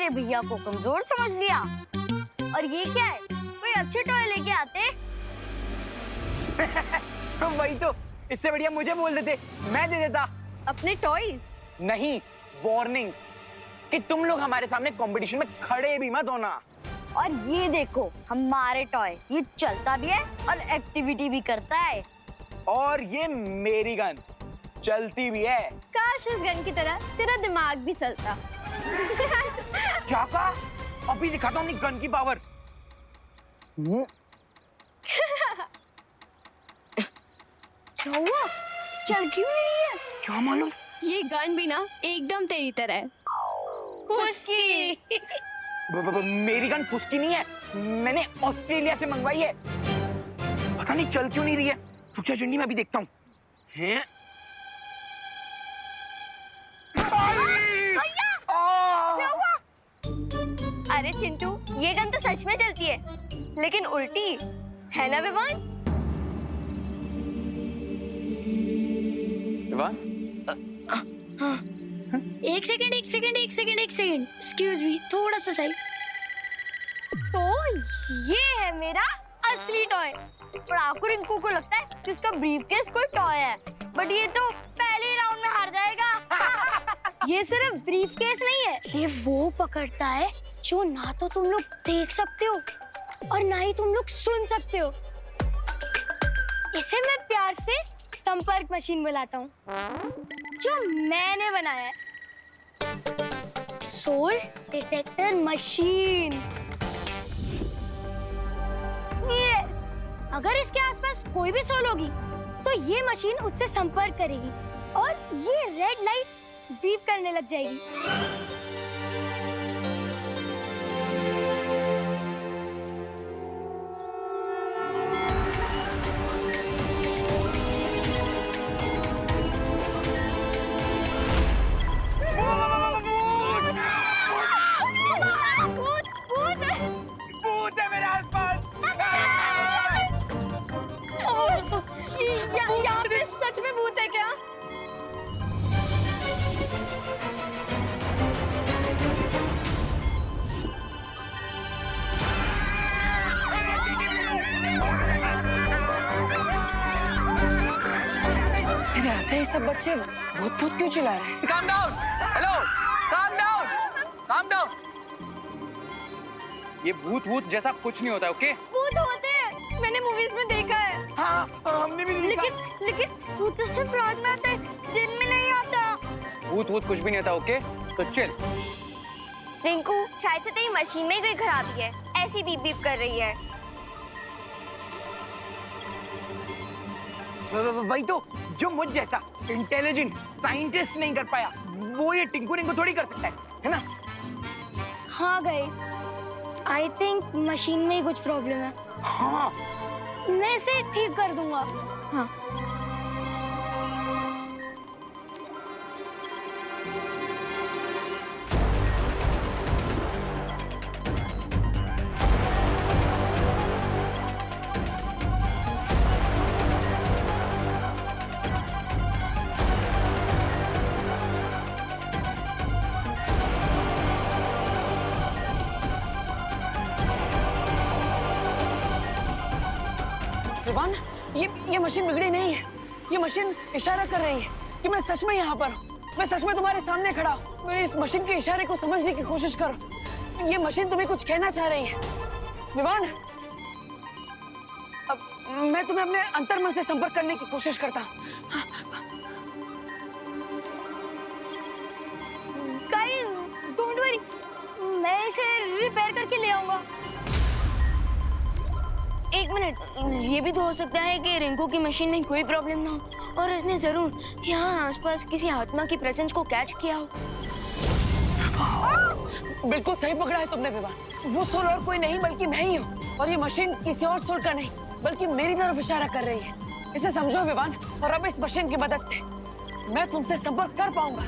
मेरे भैया को कमजोर समझ लिया। और ये क्या है, कोई अच्छे टॉय लेके आते। वही तो, इससे बढ़िया मुझे बोल देते, मैं दे देता। अपने टॉयज? नहीं, वार्निंग कि तुम लोग हमारे सामने कंपटीशन में खड़े भी मत होना। और ये देखो हमारे टॉय, ये चलता भी है और एक्टिविटी भी करता है। और ये मेरी गन चलती भी है। काश इस गन की तरह तेरा दिमाग भी चलता। क्या कहा? अभी दिखाता हूँ अपनी गन की पावर। क्या हुआ? चल क्यों नहीं है? क्या मालूम? ये गन भी ना एकदम तेरी तरह है। खुशी। मेरी गन पुष्की नहीं है, मैंने ऑस्ट्रेलिया से मंगवाई है। पता नहीं चल क्यों नहीं रही है। रुक जा चंडी, मैं भी देखता हूँ। हैं? क्या हुआ? अरे चिंटू, ये गन तो सच में चलती है, लेकिन उल्टी है ना विवान? विवान? एक सेकंड एक्सक्यूज मी, थोड़ा सा सही। तो ये है मेरा असली टॉय। पर आपको रिंकू को लगता है कि उसका ब्रीफकेस कोई टॉय है, बट ये तो पहले ही राउंड में हार जाएगा। ये सिर्फ ब्रीफकेस नहीं है, ये वो पकड़ता है जो ना तो तुम लोग देख सकते हो और ना ही तुम लोग सुन सकते हो। इसे मैं प्यार से संपर्क मशीन बुलाता हूँ, जो मैंने बनाया है। Soul detector machine. अगर इसके आसपास कोई भी सोल होगी तो ये मशीन उससे संपर्क करेगी और ये रेड लाइट बीप करने लग जाएगी। भूत है मेरे आसपास। यहाँ पे सच में भूत है क्या? मेरे आते ही सब बच्चे भूत भूत क्यों चिल्ला रहे हैं? Calm down. Hello. Calm down. Calm down. ये भूत भूत जैसा कुछ नहीं होता, ओके? भूत होते हैं, मैंने मूवीज में देखा है। हाँ, हमने भी देखा। लेकिन भूत तो सिर्फ रात में आता है, दिन में नहीं आता। भूत भूत कुछ भी नहीं होता, ओके? तो चिल। रिंकू, शायद से तेरी मशीन में ही कोई खराबी है, ऐसी बीप बीप कर रही है। वही तो, जो मुझ जैसा इंटेलिजेंट साइंटिस्ट नहीं कर पाया, वो ये टिंकू रिंकू थोड़ी कर सकता है ना? हाँ गाइस, आई थिंक मशीन में ही कुछ प्रॉब्लम है। हाँ, मैं इसे ठीक कर दूंगा। हाँ। विवान, ये मशीन बिगड़ी नहीं है। ये मशीन इशारा कर रही है कि मैं सच में यहाँ पर हूँ। मैं सच में तुम्हारे सामने खड़ा हूँ। मैं इस मशीन के इशारे को समझने की कोशिश करो। ये मशीन तुम्हें कुछ कहना चाह रही है। विवान, अब मैं तुम्हें अपने अंतर्मन से संपर्क करने की कोशिश करता हूँ। गाइस, डोंट वरी, मैं इसे रिपेयर करके ले आऊंगा। एक मिनट, ये भी तो हो सकता है कि रिंकू की मशीन में कोई प्रॉब्लम ना हो और इसने जरूर यहाँ आसपास किसी आत्मा की प्रेजेंस को कैच किया हो। बिल्कुल सही पकड़ा है तुमने विवान। वो सोल और कोई नहीं बल्कि मैं ही हूँ, और ये मशीन किसी और सोल का नहीं बल्कि मेरी तरफ इशारा कर रही है। इसे समझो विवान, और अब इस मशीन की मदद से मैं तुमसे संपर्क कर पाऊंगा।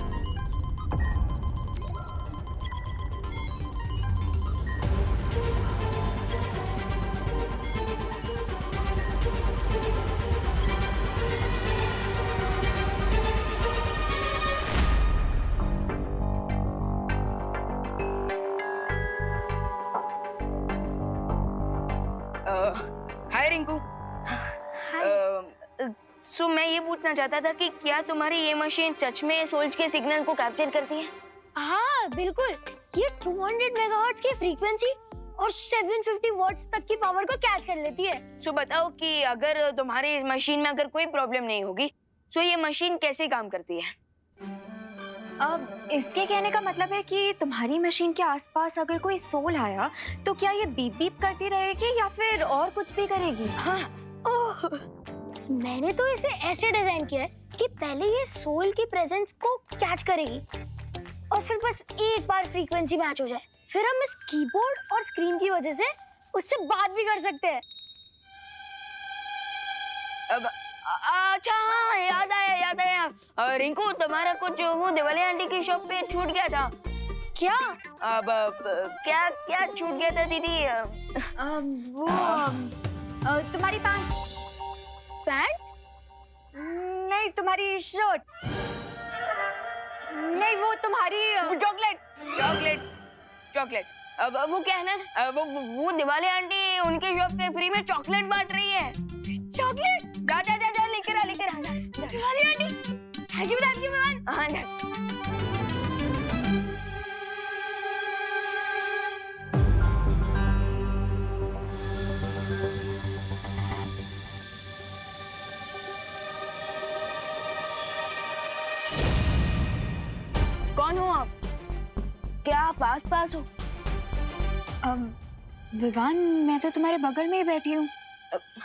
हाय रिंकू। सो मैं ये पूछना चाहता था कि क्या तुम्हारी ये मशीन सच में सोल्स के सिग्नल को कैप्चर करती है? हाँ बिल्कुल, ये 200 मेगाहर्ट्ज की फ्रीक्वेंसी और 750 वॉट्स तक की पावर को कैच कर लेती है। सो बताओ कि अगर तुम्हारी मशीन में अगर कोई प्रॉब्लम नहीं होगी तो ये मशीन कैसे काम करती है? अब इसके कहने का मतलब है कि तुम्हारी मशीन के आसपास अगर कोई सोल आया तो क्या ये बीप बीप करती रहेगी या फिर और कुछ भी करेगी? हाँ। ओह, मैंने तो इसे ऐसे डिजाइन किया है कि पहले ये सोल की प्रेजेंस को कैच करेगी और फिर बस एक बार फ्रीक्वेंसी मैच हो जाए, फिर हम इस कीबोर्ड और स्क्रीन की वजह से उससे बात भी कर सकते हैं। अब अच्छा हाँ, याद आया। रिंकू, तुम्हारा कुछ वो दिवाली आंटी की शॉप पे छूट गया था। क्या? अब क्या क्या छूट गया था दीदी? वो तुम्हारी पैंट? नहीं, तुम्हारी शर्ट नहीं, वो तुम्हारी चॉकलेट। अब वो क्या है ना, वो दिवाली आंटी उनकी शॉप पे फ्री में चॉकलेट बांट रही है। चॉकलेट? जा लेकर आ दिवाली आंटी, थैंक यू मेहमान। हाँ जा। कौन हो आप? क्या आप पास हो? विवान, मैं तो तुम्हारे बगल में ही बैठी हूँ।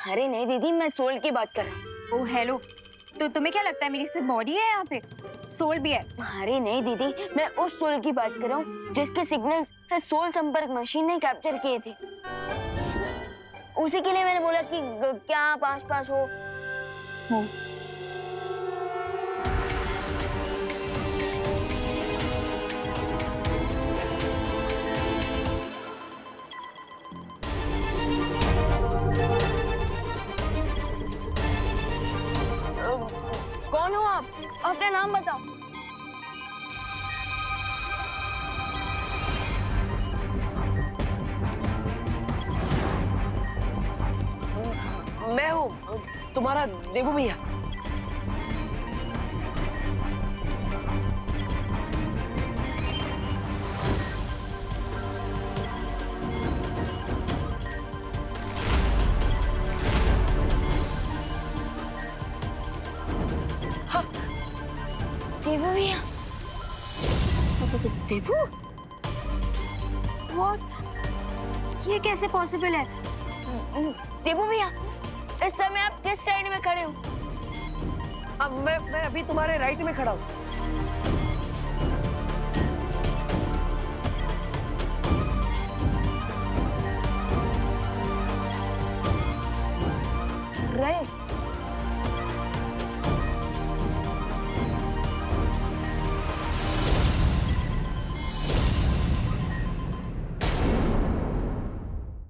अरे नहीं दीदी, मैं सोल की बात कर रहा हूँ। ओह हेलो, तो तुम्हें क्या लगता है मेरी सिर्फ बॉडी है यहाँ पे? सोल भी है? अरे नहीं दीदी, मैं उस सोल की बात कर रहा हूँ जिसके सिग्नल सोल संपर्क मशीन ने कैप्चर किए थे। उसी के लिए मैंने बोला कि क्या आप पास हो? कौन हो आप? अपना नाम बताओ। मैं हूँ तुम्हारा देवू भैया। देवू भैया। देवू? What? ये कैसे पॉसिबल है? देवू भैया, इस समय आप किस साइड में खड़े हो? अब मैं अभी तुम्हारे राइट में खड़ा हूँ। राइट।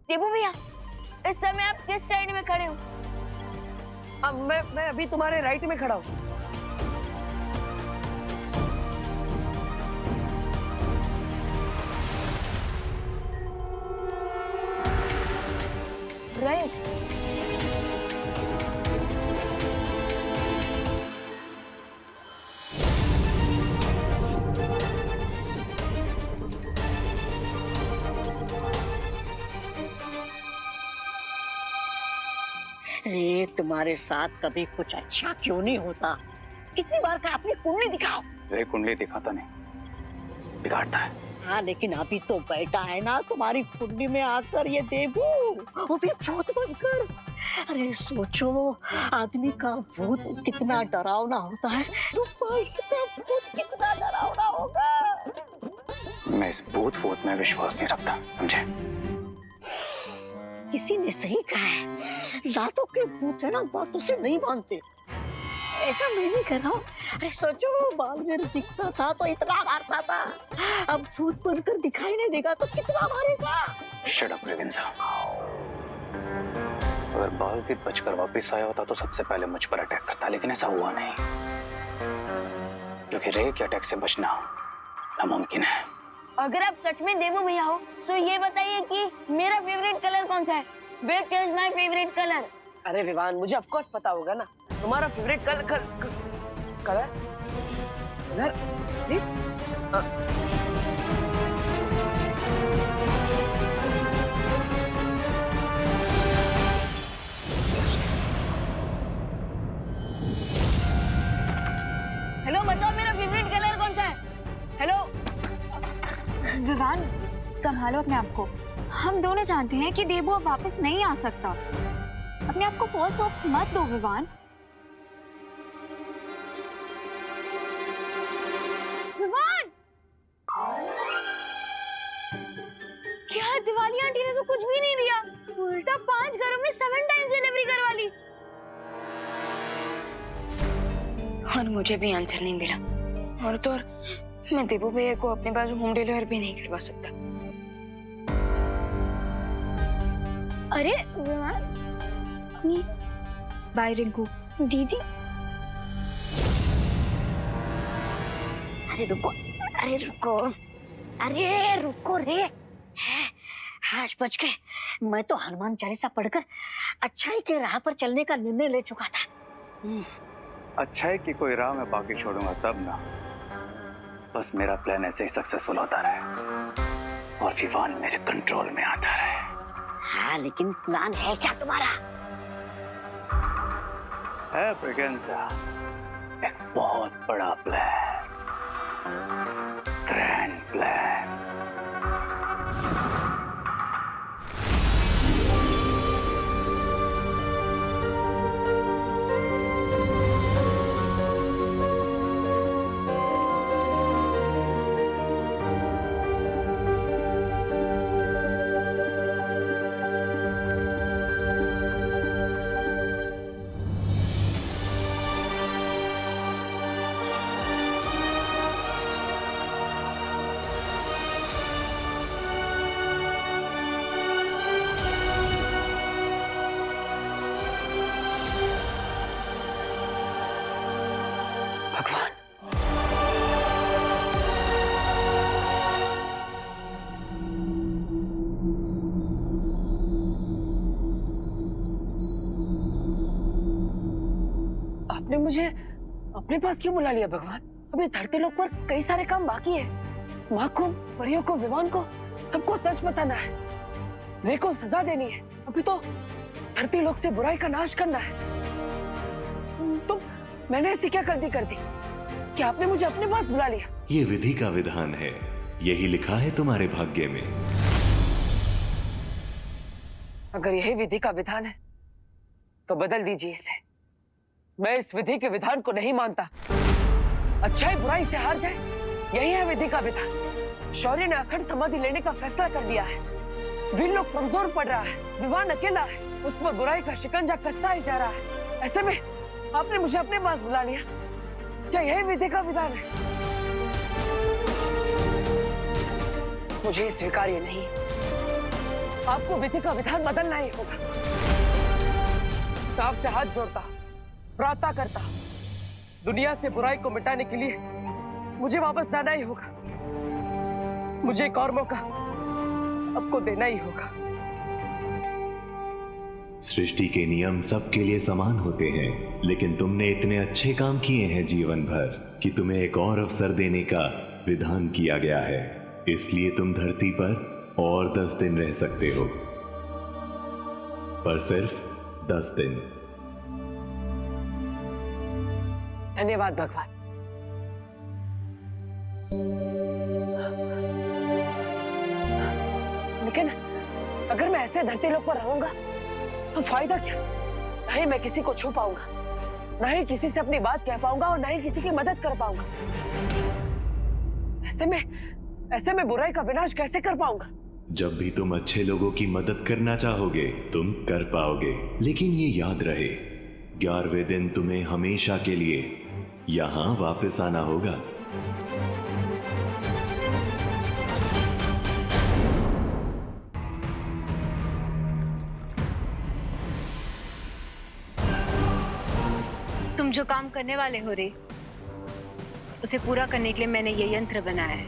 देवू भैया, इस समय आप किस साइड में खड़े हो? अब मैं अभी तुम्हारे राइट में खड़ा हूँ। राइट। अरे तुम्हारे साथ कभी कुछ अच्छा क्यों नहीं होता? कितनी बार का अपनी कुंडली दिखाओ। तेरी कुंडली दिखाता नहीं, बिगाड़ता है। हाँ लेकिन अभी तो बैठा है ना तुम्हारी कुंडली में आकर ये देवू, वो भी भूत बनकर। अरे सोचो, आदमी का भूत कितना डरावना होता है, तो भाई का भूत कितना डरावना होगा। मैं इस भूत वूत में विश्वास नहीं रखता, समझे? किसी ने सही कहा है, रातों के भूत है ना बातों से नहीं मानते। ऐसा मैं नहीं कर रहा हूँ। अरे सोचो, बालवीर दिखता था तो इतना मारता था, अब भूत बनकर दिखाई नहीं देगा तो कितना मारेगा। शट अप रेवेंसा। अगर बालवीर बचकर वापस आया होता तो सबसे पहले मुझ पर अटैक करता, लेकिन ऐसा हुआ नहीं, क्योंकि रे के अटैक से बचना नामुमकिन है। अगर आप सच में देवू भैया हो तो ये बताइए कि मेरा फेवरेट कलर कौन सा है? Black is my favorite color. अरे विवान, मुझे ऑफ कोर्स पता होगा ना तुम्हारा फेवरेट कलर हेलो, बताओ मेरा फेवरेट कलर कौन सा है? हेलो। विवान, संभालो अपने आप को। हम दोनों जानते हैं कि देबू अब वापस नहीं आ सकता। अपने आप को फॉल्स होप्स मत दो विवान। विवान! क्या दिवाली आंटी ने तो कुछ भी नहीं दिया, उल्टा 5 घरों में 7 टाइम्स डिलीवरी करवा ली। और मुझे भी आंसर नहीं मिला, और तो और मैं देबू भैया को अपने पास होम डिलीवर भी नहीं करवा सकता। अरे विमान, बाय रिंकू। दीदी अरे रुको, अरे रुको, अरे रुको रे। 8 बज गए। मैं तो हनुमान चालीसा पढ़कर अच्छाई के राह पर चलने का निर्णय ले चुका था। अच्छाई की कोई राह मैं बाकी छोड़ूंगा तब ना। बस मेरा प्लान ऐसे ही सक्सेसफुल होता रहे और विवान मेरे कंट्रोल में आता रहे। हाँ, लेकिन प्लान है क्या तुम्हारा? है ब्रिगेंजा, एक बहुत बड़ा प्लान, ग्रैंड प्लान। भगवान, आपने मुझे अपने पास क्यों बुला लिया भगवान? अभी धरती लोक पर कई सारे काम बाकी है। माँ को, परियों को, विवान को, सबको सच बताना है। रे को सजा देनी है। अभी तो धरती लोक से बुराई का नाश करना है। तो मैंने ऐसी क्या गलती कर दी कि आपने मुझे अपने पास बुला लिया? ये विधि का विधान है, यही लिखा है तुम्हारे भाग्य में। अगर यही विधि का विधान है तो बदल दीजिए इसे। मैं इस विधि के विधान को नहीं मानता। अच्छाई बुराई से हार जाए, यही है विधि का विधान। शौर्य ने अखंड समाधि लेने का फैसला कर लिया है। वीर लोग कमजोर पड़ रहा है, विवान अकेला है, उस पर बुराई का शिकंजा कसता ही जा रहा है। ऐसे में आपने मुझे अपने पास बुला लिया। क्या यही विधि का विधान है? मुझे स्वीकार्य नहीं। आपको विधि का विधान बदलना ही होगा। तो आपसे हाथ जोड़ता, प्रार्थना करता, दुनिया से बुराई को मिटाने के लिए मुझे वापस जाना ही होगा। मुझे एक और मौका आपको देना ही होगा। सृष्टि के नियम सबके लिए समान होते हैं, लेकिन तुमने इतने अच्छे काम किए हैं जीवन भर कि तुम्हें एक और अवसर देने का विधान किया गया है। इसलिए तुम धरती पर और 10 दिन रह सकते हो, पर सिर्फ 10 दिन। धन्यवाद भगवान। लेकिन अगर मैं ऐसे धरती लोक पर रहूंगा तो फायदा क्या? ना ही मैं किसी को छू पाऊंगा, ना ही किसी से अपनी बात कह पाऊंगा, और ना ही किसी की मदद कर पाऊंगा। ऐसे में बुराई का विनाश कैसे कर पाऊंगा? जब भी तुम अच्छे लोगों की मदद करना चाहोगे तुम कर पाओगे, लेकिन ये याद रहे 11वें दिन तुम्हें हमेशा के लिए यहाँ वापस आना होगा। तुम जो काम करने वाले हो रे, उसे पूरा करने के लिए मैंने ये यंत्र बनाया है।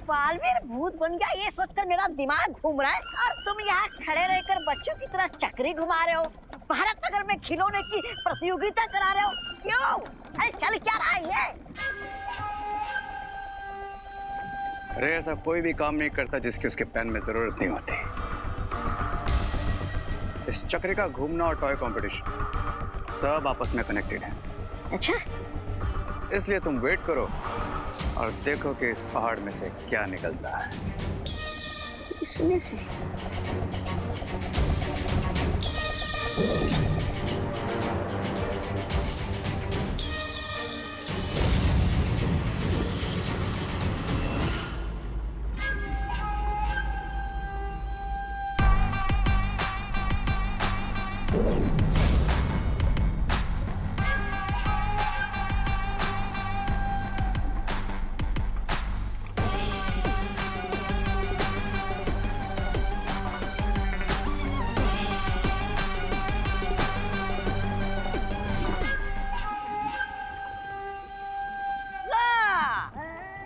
बालवीर भूत बन गया ये सोचकर मेरा दिमाग घूम रहा है, और तुम यहाँ खड़े रहकर बच्चों की तरह चक्री घुमा रहे हो, भारत नगर में खिलौने की प्रतियोगिता करा रहे हो। क्यों? अरे चल क्या रहा है ये? अरे ऐसा कोई भी काम नहीं करता जिसकी उसके प्लान में जरूरत नहीं होती। इस चक्र का घूमना और टॉय कंपटीशन सब आपस में कनेक्टेड है। अच्छा, इसलिए तुम वेट करो और देखो कि इस पहाड़ में से क्या निकलता है। इसमें से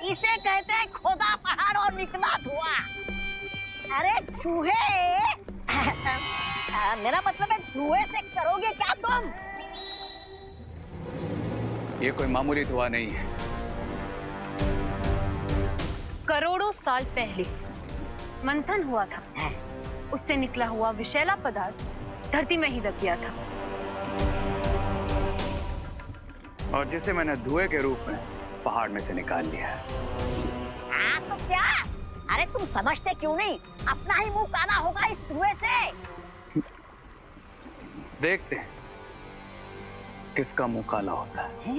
इसे कहते हैं खोदा पहाड़ और निकला धुआं। अरे चूहे मेरा मतलब है धुएं से करोगे क्या तुम? ये कोई मामूली धुआं नहीं है। करोड़ों साल पहले मंथन हुआ था, उससे निकला हुआ विषैला पदार्थ धरती में ही दब गया था, और जिसे मैंने धुएं के रूप में पहाड़ में से निकाल लिया है। हाँ तो क्या? अरे तुम समझते क्यों नहीं? अपना ही मुंह काला होगा इस धुएं से। देखते हैं किसका मुंह काला होता है।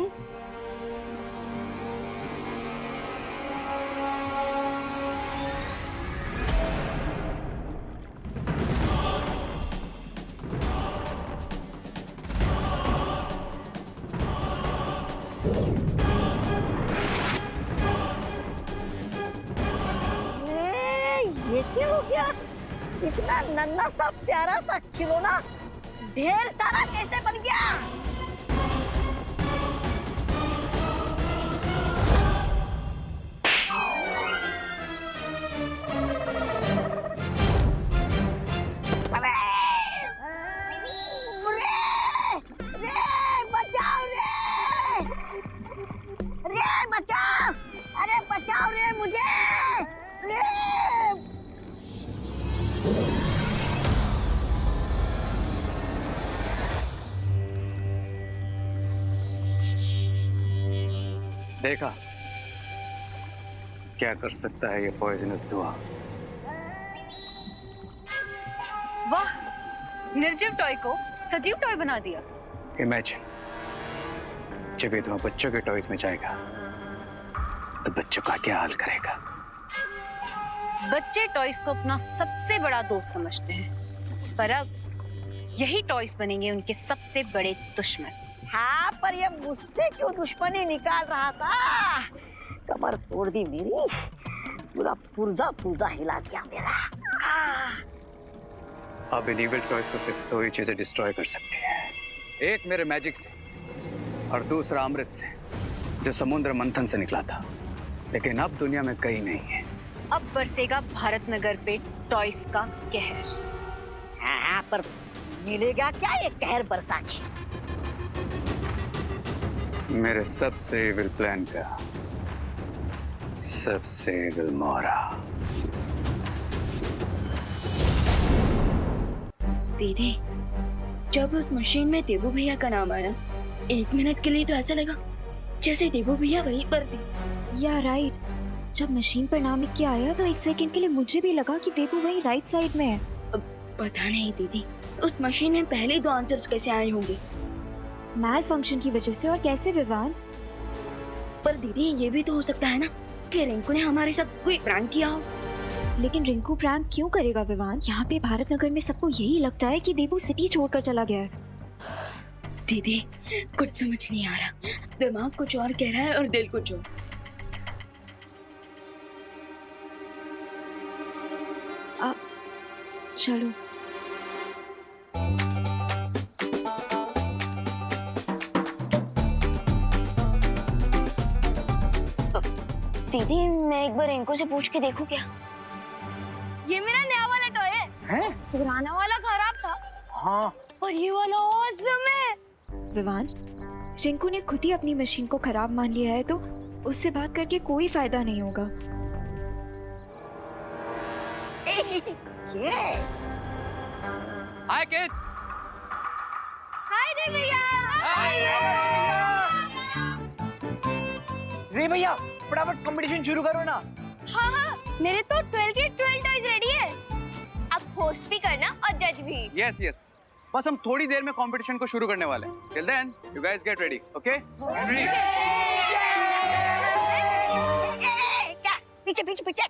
ये क्या हो गया? इतना नन्हा सा प्यारा सा खिलौना ढेर सारा कैसे बन गया? बचाओ! अरे बचाओ रे मुझे! देखा क्या कर सकता है ये पॉइजनस धुआं। वाह, निर्जीव टॉय को सजीव टॉय बना दिया। इमेजिन जब ये धुआं बच्चों के टॉयज में जाएगा तो बच्चों का क्या हाल करेगा। बच्चे टॉयज को अपना सबसे बड़ा दोस्त समझते हैं, पर अब यही टॉयज बनेंगे उनके सबसे बड़े दुश्मन। हाँ, पर ये मुझसे क्यों दुश्मनी निकाल रहा था? कमर तोड़ दी मेरी, पूरा पुर्जा पुर्जा हिला दिया मेरा। अब इन इविल टॉयज को सिर्फ दो ही चीजें डिस्ट्रॉय कर सकती है, एक मेरे मैजिक से और दूसरा अमृत से जो समुद्र मंथन से निकला था, लेकिन अब दुनिया में कहीं नहीं है। अब बरसेगा भारत नगर पे टॉयज का कहर। हाँ, पर मिलेगा क्या ये कहर बरसा के? मेरे सबसे इविल प्लान का सबसे इविल मोहरा। दीदी, जब उस मशीन में देवू भैया का नाम आया, 1 मिनट के लिए तो ऐसा लगा जैसे देवू भैया वहीं पर थे। या राइट, जब मशीन पर नाम लिख के आया तो 1 सेकंड के लिए मुझे भी लगा कि देवू वहीं राइट साइड में है। पता नहीं दीदी, उस मशीन में पहले 2 आंसर्स कैसे आए होंगे? मैल फंक्शन की वजह से। और कैसे विवान? पर दीदी ये भी तो हो सकता है ना कि रिंकू ने हमारे साथ कोई प्रैंक किया हो। लेकिन रिंकू प्रैंक क्यों करेगा विवान? यहाँ पे भारत नगर में सबको यही लगता है कि देवू सिटी छोड़कर चला गया है। दीदी कुछ समझ नहीं आ रहा, दिमाग कुछ और कह रहा है और दिल कुछ और। चलो। दीदी मैं एक बार इनको से पूछ के देखूं क्या? ये मेरा नया वाला टॉय है। हैं? पुराना वाला खराब था हाँ और ये वाला ऑसम है। विवान, रिंकू ने खुद ही अपनी मशीन को खराब मान लिया है तो उससे बात करके कोई फायदा नहीं होगा। हाय किड्स। हाय रे भैया। रे भैया फटाफट कंपटीशन शुरू करो ना। हाँ हाँ, मेरे तो 12 के 12 टॉयज रेडी है। अब होस्ट भी करना और जज भी। यस यस, बस हम थोड़ी देर में कंपटीशन को शुरू करने वाले हैं। Till then you guys get ready, okay? पीछे पीछे पीछे